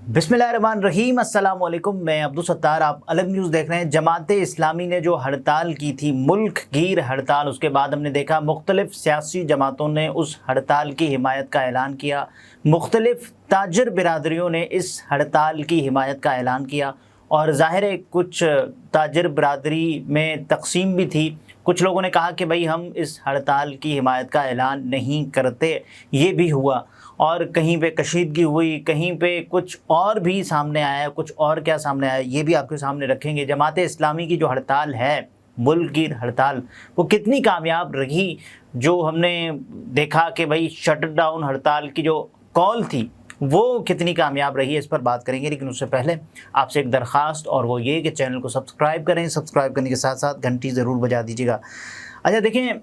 बिस्मिल्लाहिर्रहमानिर्रहीम, अस्सलाम वालेकुम। मैं अब्दुल सत्तार, आप अलग न्यूज़ देख रहे हैं। जमात इस्लामी ने जो हड़ताल की थी, मुल्क गिर हड़ताल, उसके बाद हमने देखा मुख्तलिफ सियासी जमातों ने उस हड़ताल की हिमायत का ऐलान किया। मुख्तलिफ ताजर बिरादरियों ने इस हड़ताल की हिमायत का ऐलान किया और ज़ाहिर है कुछ ताजर बिरादरी में तकसीम भी थी। कुछ लोगों ने कहा कि भाई हम इस हड़ताल की हिमायत का ऐलान नहीं करते, ये भी हुआ। और कहीं पे कशीदगी हुई, कहीं पे कुछ और भी सामने आया। कुछ और क्या सामने आया ये भी आपके सामने रखेंगे। जमात इस्लामी की जो हड़ताल है, मुल्क गिर हड़ताल, वो कितनी कामयाब रही। जो हमने देखा कि भाई शट डाउन हड़ताल की जो कॉल थी वो कितनी कामयाब रही है, इस पर बात करेंगे। लेकिन उससे पहले आपसे एक दरख्वास्त, और वो ये कि चैनल को सब्सक्राइब करें। सब्सक्राइब करने के साथ साथ घंटी ज़रूर बजा दीजिएगा। अच्छा देखें,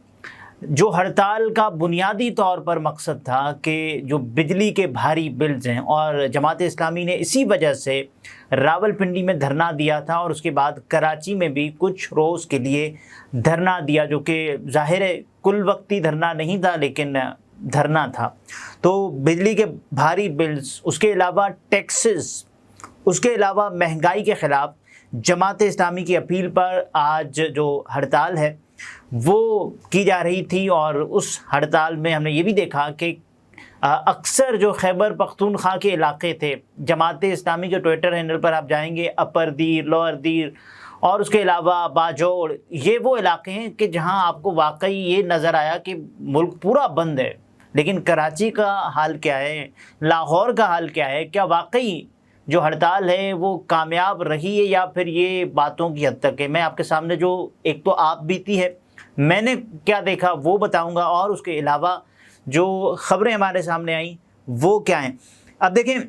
जो हड़ताल का बुनियादी तौर पर मकसद था कि जो बिजली के भारी बिल्स हैं, और जमात इस्लामी ने इसी वजह से रावलपिंडी में धरना दिया था और उसके बाद कराची में भी कुछ रोज़ के लिए धरना दिया, जो कि ज़ाहिर है कुल वक्ती धरना नहीं था लेकिन धरना था। तो बिजली के भारी बिल्स, उसके अलावा टैक्सेस, उसके अलावा महंगाई के ख़िलाफ़ जमात इस्लामी की अपील पर आज जो हड़ताल है वो की जा रही थी। और उस हड़ताल में हमने ये भी देखा कि अक्सर जो खैबर पख्तूनख्वा के इलाके थे, जमात इस्लामी के ट्विटर हैंडल पर आप जाएंगे, अपर दीर, लोअर दीर और उसके अलावा बाजोड़, ये वो इलाके हैं कि जहां आपको वाकई ये नज़र आया कि मुल्क पूरा बंद है। लेकिन कराची का हाल क्या है, लाहौर का हाल क्या है? क्या वाकई जो हड़ताल है वो कामयाब रही है या फिर ये बातों की हद तक है? मैं आपके सामने जो एक तो आप बीती है, मैंने क्या देखा वो बताऊंगा, और उसके अलावा जो ख़बरें हमारे सामने आई वो क्या हैं। अब देखें,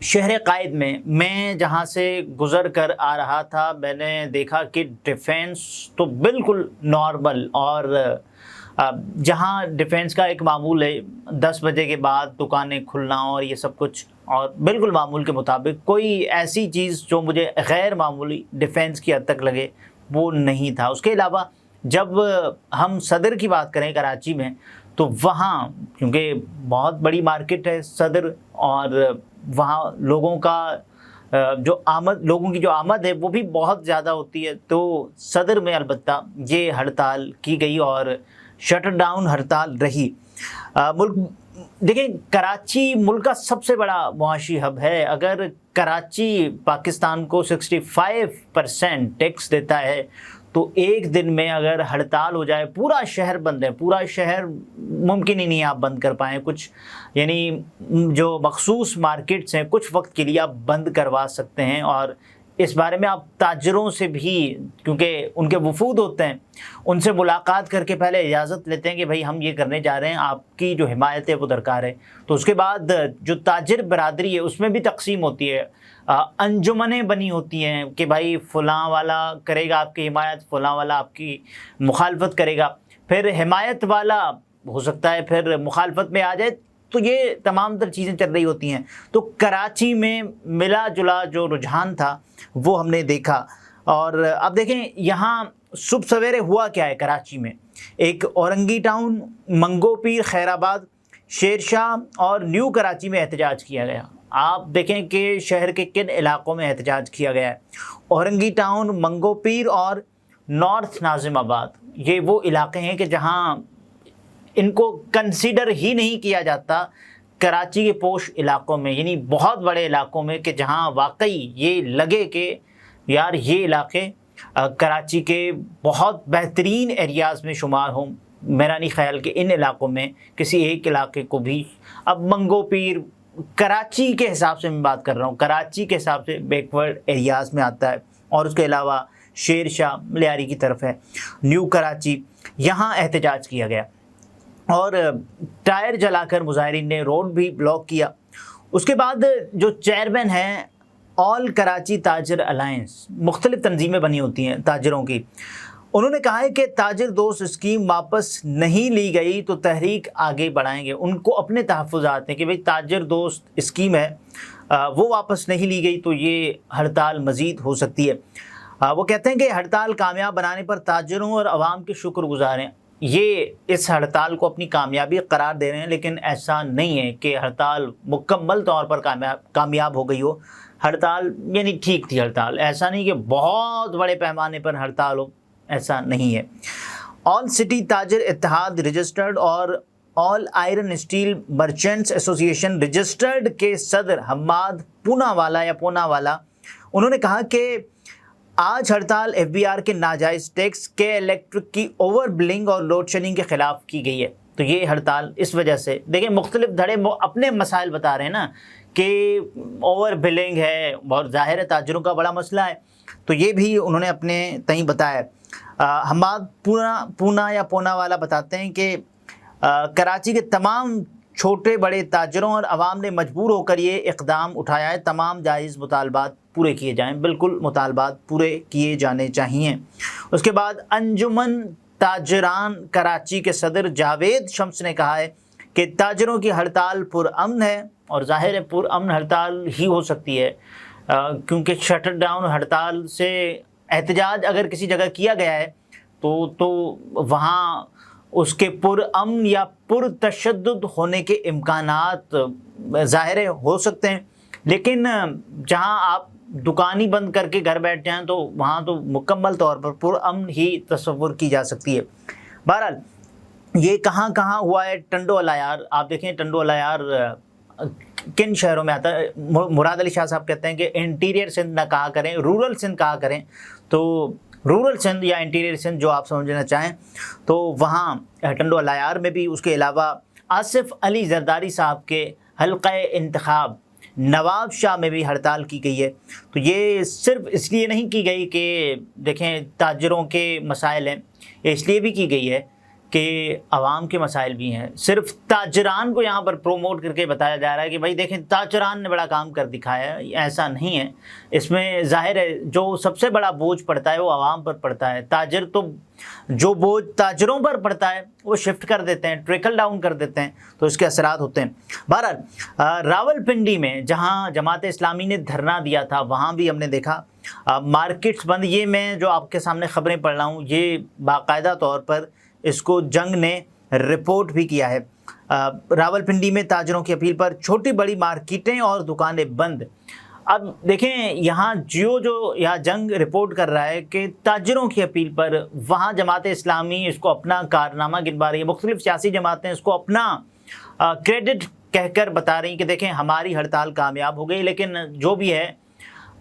शहर कायद में मैं जहाँ से गुज़र कर आ रहा था, मैंने देखा कि डिफेंस तो बिल्कुल नॉर्मल, और जहाँ डिफेंस का एक मामूल है 10 बजे के बाद दुकानें खुलना और ये सब कुछ, और बिल्कुल मामूल के मुताबिक कोई ऐसी चीज़ जो मुझे गैर मामूली डिफेंस की हद तक लगे वो नहीं था। उसके अलावा जब हम सदर की बात करें कराची में, तो वहाँ क्योंकि बहुत बड़ी मार्केट है सदर, और वहाँ लोगों की जो आमद है वो भी बहुत ज़्यादा होती है। तो सदर में अलबत्ता ये हड़ताल की गई और शट डाउन हड़ताल रही। मुल्क देखिए, कराची मुल्क का सबसे बड़ा मुआशी हब है। अगर कराची पाकिस्तान को 65% टैक्स देता है, तो एक दिन में अगर हड़ताल हो जाए, पूरा शहर बंद है, पूरा शहर मुमकिन ही नहीं आप बंद कर पाएँ। कुछ यानी जो मखसूस मार्केट्स हैं कुछ वक्त के लिए आप बंद करवा सकते हैं, और इस बारे में आप ताजरों से भी, क्योंकि उनके वफूद होते हैं, उनसे मुलाकात करके पहले इजाज़त लेते हैं कि भाई हम ये करने जा रहे हैं, आपकी जो हिमायत है वो दरकार है। तो उसके बाद जो ताजर बरादरी है उसमें भी तकसीम होती है, अंजुमनें बनी होती हैं कि भाई फ़लाँ वाला करेगा आपकी हिमायत, फ़लाँ वाला आपकी मुखालफत करेगा, फिर हिमायत वाला हो सकता है फिर मुखालफत में आ जाए। तो ये तमाम तर चीज़ें चल रही होती हैं। तो कराची में मिला जुला जो रुझान था वो हमने देखा। और अब देखें, यहाँ सुबह सवेरे हुआ क्या है कराची में। एक औरंगी टाउन, मंगो पीर, खैराबाद, शेरशाह और न्यू कराची में एहतजाज किया गया। आप देखें कि शहर के किन इलाकों में एहतजाज किया गया है। औरंगी टाउन, मंगो पीर और नॉर्थ नाजिमाबाद, ये वो इलाके हैं कि जहाँ इनको कंसीडर ही नहीं किया जाता कराची के पोश इलाकों में, यानी बहुत बड़े इलाकों में, कि जहां वाकई ये लगे कि यार ये इलाके कराची के बहुत बेहतरीन एरियाज़ में शुमार हों। मेरा नहीं ख्याल कि इन इलाकों में किसी एक इलाके को भी, अब मंगो पीर कराची के हिसाब से मैं बात कर रहा हूँ, कराची के हिसाब से बैकवर्ड एरियाज़ में आता है। और उसके अलावा शेरशाह लियारी की तरफ है, न्यू कराची, यहाँ एहतजाज किया गया और टायर जलाकर मुजाहिरीन ने रोड भी ब्लॉक किया। उसके बाद जो चेयरमैन हैं ऑल कराची ताजर अलायंस, मुख्तलिफ तंजीमें बनी होती हैं ताजरों की, उन्होंने कहा है कि ताजर दोस्त स्कीम वापस नहीं ली गई तो तहरीक आगे बढ़ाएंगे। उनको अपने तहफ़्फ़ुज़ात हैं कि भाई ताजर दोस्त स्कीम है वो वापस नहीं ली गई तो ये हड़ताल मज़ीद हो सकती है। वो कहते हैं कि हड़ताल कामयाब बनाने पर ताजरों और आवाम के शुक्रगुज़ार हैं। یہ اس ہڑتال کو اپنی کامیابی قرار دے رہے ہیں، لیکن ایسا نہیں ہے کہ ہڑتال مکمل طور پر کامیاب ہو گئی ہو۔ ہڑتال یعنی ٹھیک تھی ہڑتال، ایسا نہیں کہ بہت بڑے پیمانے پر ہڑتال ہو، ایسا نہیں ہے۔ آل سٹی تاجر اتحاد رجسٹرڈ اور آل آئرن اسٹیل مرچنٹس ایسوسی ایشن رجسٹرڈ کے صدر حماد پوناوالا انہوں نے کہا کہ آج ہڑتال ایف بی آر کے ناجائز ٹیکس کے الیکٹرک کی اوور بلنگ اور لوڈ شیڈنگ کے خلاف کی گئی ہے۔ تو یہ ہڑتال اس وجہ سے، دیکھیں مختلف دھڑے اپنے مسائل بتا رہے ہیں نا کہ اوور بلنگ ہے، بہت ظاہر ہے تاجروں کا بڑا مسئلہ ہے، تو یہ بھی انہوں نے اپنے تئیں بتایا۔ حماد پوناوالا بتاتے ہیں کہ کراچی کے تمام چھوٹے بڑے تاجروں اور عوام نے مجبور ہو کر یہ اقدام اٹھایا ہے، تمام جائز مطالبات پورے کیے جائیں، بالکل مطالبات پورے کیے جانے چاہیے۔ اس کے بعد انجمن تاجران کراچی کے صدر جاوید شمس نے کہا ہے کہ تاجروں کی ہڑتال پرامن ہے، اور ظاہر ہے پرامن ہڑتال ہی ہو سکتی ہے، کیونکہ شٹر ڈاؤن ہڑتال سے احتجاج اگر کسی جگہ کیا گیا ہے تو وہاں اس کے پرامن یا پرتشدد ہونے کے امکانات ظاہر ہو سکتے ہیں، لیکن جہاں آپ دکان ہی بند کر کے گھر بیٹھ جائیں تو وہاں تو مکمل طور پر پرامن ہی تصور کی جا سکتی ہے۔ بہرحال یہ کہاں کہاں ہوا ہے؟ ٹنڈو العیار، آپ دیکھیں ٹنڈو العیار کن شہروں میں آتا ہے؟ مراد علی شاہ صاحب کہتے ہیں کہ انٹیریئر سندھ نہ کہا کریں، رورل سندھ کہا کریں، تو رورل سندھ یا انٹیریئر سندھ جو آپ سمجھنا چاہیں، تو وہاں ٹنڈو العیار میں بھی، اس کے علاوہ آصف علی زرداری صاحب کے حلقہ انتخاب نواب شاہ میں بھی ہڑتال کی گئی ہے۔ تو یہ صرف اس لیے نہیں کی گئی کہ دیکھیں تاجروں کے مسائل ہیں، یہ اس لیے بھی کی گئی ہے کہ عوام کے مسائل بھی ہیں۔ صرف تاجران کو یہاں پر پروموٹ کر کے بتایا جا رہا ہے کہ بھائی دیکھیں تاجران نے بڑا کام کر دکھایا ہے، ایسا نہیں ہے۔ اس میں ظاہر ہے جو سب سے بڑا بوجھ پڑتا ہے وہ عوام پر پڑتا ہے، تاجر تو جو بوجھ تاجروں پر پڑتا ہے وہ شفٹ کر دیتے ہیں، ٹریکل ڈاؤن کر دیتے ہیں، تو اس کے اثرات ہوتے ہیں۔ بہرحال راول پنڈی میں جہاں جماعت اسلامی نے دھرنا دیا تھا وہاں بھی ہم نے دیکھا مارکیٹس بند۔ یہ میں جو آپ کے سامنے خبریں پڑھ رہا ہوں یہ باقاعدہ طور پر اس کو جنگ نے رپورٹ بھی کیا ہے۔ راول پنڈی میں تاجروں کی اپیل پر چھوٹی بڑی مارکیٹیں اور دکانیں بند۔ اب دیکھیں یہاں جو یہاں جنگ رپورٹ کر رہا ہے کہ تاجروں کی اپیل پر وہاں جماعت اسلامی اس کو اپنا کارنامہ گنوا رہی ہے، مختلف سیاسی جماعتیں اس کو اپنا کریڈٹ کہہ کر بتا رہی ہیں کہ دیکھیں ہماری ہڑتال کامیاب ہو گئی۔ لیکن جو بھی ہے،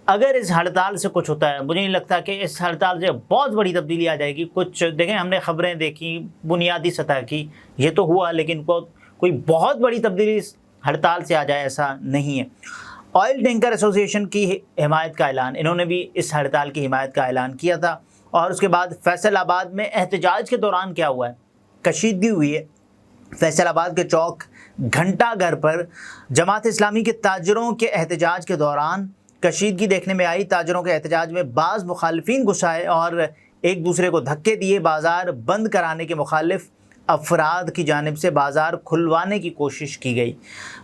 اگر اس ہڑتال سے کچھ ہوتا ہے، مجھے نہیں لگتا کہ اس ہڑتال سے بہت بڑی تبدیلی آ جائے گی۔ کچھ دیکھیں ہم نے خبریں دیکھی بنیادی سطح کی، یہ تو ہوا، لیکن کوئی بہت بڑی تبدیلی اس ہڑتال سے آ جائے ایسا نہیں ہے۔ آئل ٹینکر ایسوسی ایشن کی حمایت کا اعلان، انہوں نے بھی اس ہڑتال کی حمایت کا اعلان کیا تھا۔ اور اس کے بعد فیصل آباد میں احتجاج کے دوران کیا ہوا ہے؟ کشیدگی ہوئی ہے۔ فیصل آباد کے چوک گھنٹہ گھر پر جماعت اسلامی کے تاجروں کے احتجاج کے دوران کشیدگی دیکھنے میں آئی۔ تاجروں کے احتجاج میں بعض مخالفین غصہ آئے اور ایک دوسرے کو دھکے دیے۔ بازار بند کرانے کے مخالف افراد کی جانب سے بازار کھلوانے کی کوشش کی گئی۔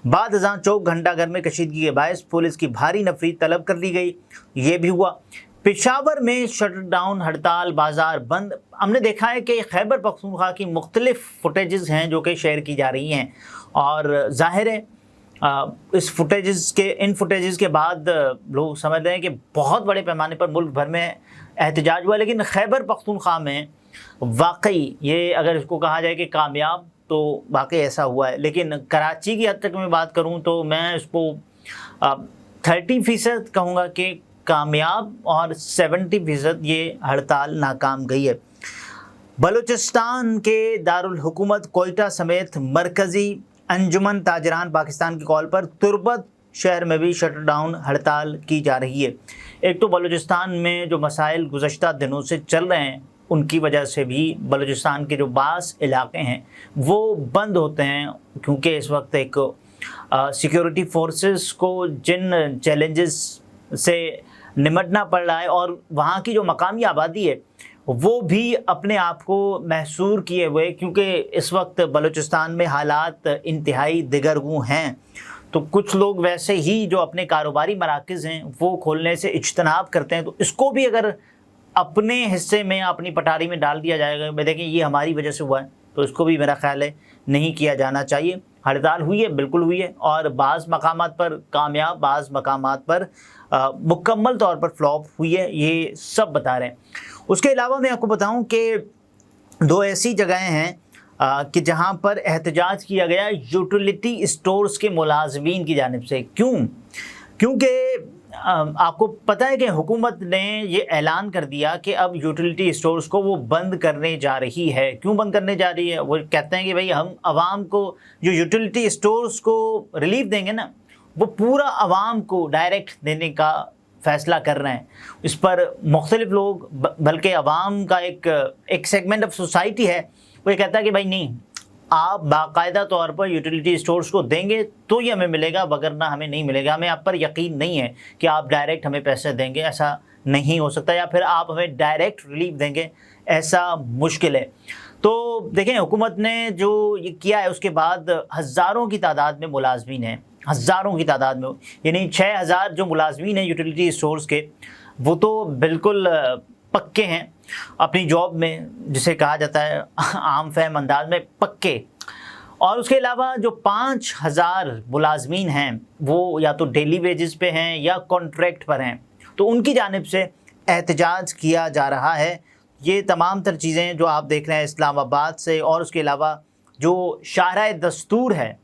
بعد ازاں چوک گھنٹہ گھر میں کشیدگی کے باعث پولیس کی بھاری نفری طلب کر لی گئی، یہ بھی ہوا۔ پشاور میں شٹر ڈاؤن ہڑتال، بازار بند۔ ہم نے دیکھا ہے کہ خیبر پختونخوا کی مختلف فوٹیجز ہیں جو کہ شیئر کی جا رہی ہیں، اور ظاہر ہے ان فوٹیجز کے بعد لوگ سمجھ رہے ہیں کہ بہت بڑے پیمانے پر ملک بھر میں احتجاج ہوا، لیکن خیبر پختونخوا میں واقعی یہ اگر اس کو کہا جائے کہ کامیاب تو واقعی ایسا ہوا ہے۔ لیکن کراچی کی حد تک میں بات کروں تو میں اس کو 30% کہوں گا کہ کامیاب، اور 70% یہ ہڑتال ناکام گئی ہے۔ بلوچستان کے دارالحکومت کوئٹہ سمیت مرکزی انجمن تاجران پاکستان کی کال پر تربت شہر میں بھی شٹر ڈاؤن ہڑتال کی جا رہی ہے۔ ایک تو بلوچستان میں جو مسائل گزشتہ دنوں سے چل رہے ہیں ان کی وجہ سے بھی بلوچستان کے جو بعض علاقے ہیں وہ بند ہوتے ہیں، کیونکہ اس وقت ایک سیکیورٹی فورسز کو جن چیلنجز سے نمٹنا پڑ رہا ہے، اور وہاں کی جو مقامی آبادی ہے وہ بھی اپنے آپ کو محصور کیے ہوئے، کیونکہ اس وقت بلوچستان میں حالات انتہائی دگرگوں ہیں، تو کچھ لوگ ویسے ہی جو اپنے کاروباری مراکز ہیں وہ کھولنے سے اجتناب کرتے ہیں، تو اس کو بھی اگر अपने हिस्से में, अपनी पटारी में डाल दिया जाएगा, भाई देखें ये हमारी वजह से हुआ है, तो इसको भी मेरा ख्याल है नहीं किया जाना चाहिए। हड़ताल हुई है, बिल्कुल हुई है, और बाज़ मकामात पर कामयाब, बाज़ मकामात पर मुकम्मल तौर पर फ्लॉप हुई है, ये सब बता रहे हैं। उसके अलावा मैं आपको बताऊं कि 2 ऐसी जगहें हैं कि जहां पर एहतजाज किया गया यूटिलिटी स्टोर्स के मुलाजमीन की जानिब से। क्यों? क्योंकि आपको पता है कि हुकूमत ने ये ऐलान कर दिया कि अब यूटिलिटी स्टोर्स को वो बंद करने जा रही है। क्यों बंद करने जा रही है? वो कहते हैं कि भाई हम आवाम को जो यूटिलिटी स्टोर्स को रिलीफ देंगे ना, वो पूरा आवाम को डायरेक्ट देने का फ़ैसला कर रहे हैं। इस पर मुख्तलिफ लोग, बल्कि आवाम का एक सेगमेंट ऑफ सोसाइटी है, वो ये कहता है कि भाई नहीं, आप बाकायदा तौर पर यूटिलिटी स्टोर्स को देंगे तो ही हमें मिलेगा, वगरना हमें नहीं मिलेगा। हमें आप पर यकीन नहीं है कि आप डायरेक्ट हमें पैसे देंगे, ऐसा नहीं हो सकता, या फिर आप हमें डायरेक्ट रिलीफ देंगे, ऐसा मुश्किल है। तो देखें, हुकूमत ने जो ये किया है उसके बाद हज़ारों की तादाद में मुलाजमीन हैं, हज़ारों की तादाद में, यानी 6000 जो मुलाजमीन हैं यूटिलिटी स्टोर्स के, वो तो बिल्कुल पक्के हैं अपनी जॉब में, जिसे कहा जाता है आम फहम अंदाज में पक्के। और उसके अलावा जो 5000 मुलाजमीन हैं वो या तो डेली वेजेस पे हैं या कॉन्ट्रैक्ट पर हैं, तो उनकी जानिब से एहतजाज किया जा रहा है। ये तमाम तर चीज़ें जो आप देख रहे हैं इस्लामाबाद से, और उसके अलावा जो शाहराह दस्तूर है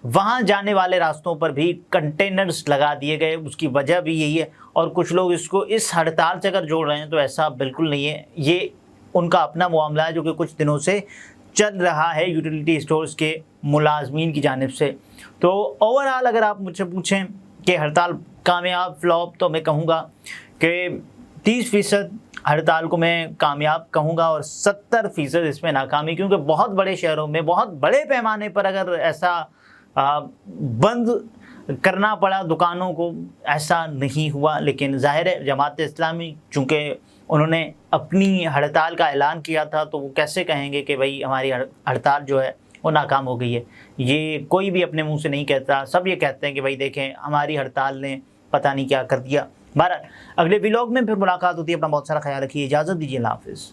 वहाँ जाने वाले रास्तों पर भी कंटेनर्स लगा दिए गए, उसकी वजह भी यही है। और कुछ लोग इसको इस हड़ताल से अगर जोड़ रहे हैं तो ऐसा बिल्कुल नहीं है, ये उनका अपना मामला है जो कि कुछ दिनों से चल रहा है यूटिलिटी स्टोर्स के मुलाजमीन की जानिब से। तो ओवरऑल अगर आप मुझसे पूछें कि हड़ताल कामयाब फ्लॉप, तो मैं कहूँगा कि 30% हड़ताल को मैं कामयाब कहूँगा और 70% इसमें नाकामी, क्योंकि बहुत बड़े शहरों में बहुत बड़े पैमाने पर अगर ऐसा बंद करना पड़ा दुकानों को, ऐसा नहीं हुआ। लेकिन ज़ाहिर है जमात इस्लामी चूँकि उन्होंने अपनी हड़ताल का ऐलान किया था, तो वो कैसे कहेंगे कि भाई हमारी हड़ताल जो है वो नाकाम हो गई है। ये कोई भी अपने मुंह से नहीं कहता, सब ये कहते हैं कि भाई देखें हमारी हड़ताल ने पता नहीं क्या कर दिया। बहरहाल अगले व्लॉग में फिर मुलाकात होती है। अपना बहुत सारा ख्याल रखिए, इजाज़त दीजिए, अल्लाह हाफ़िज़।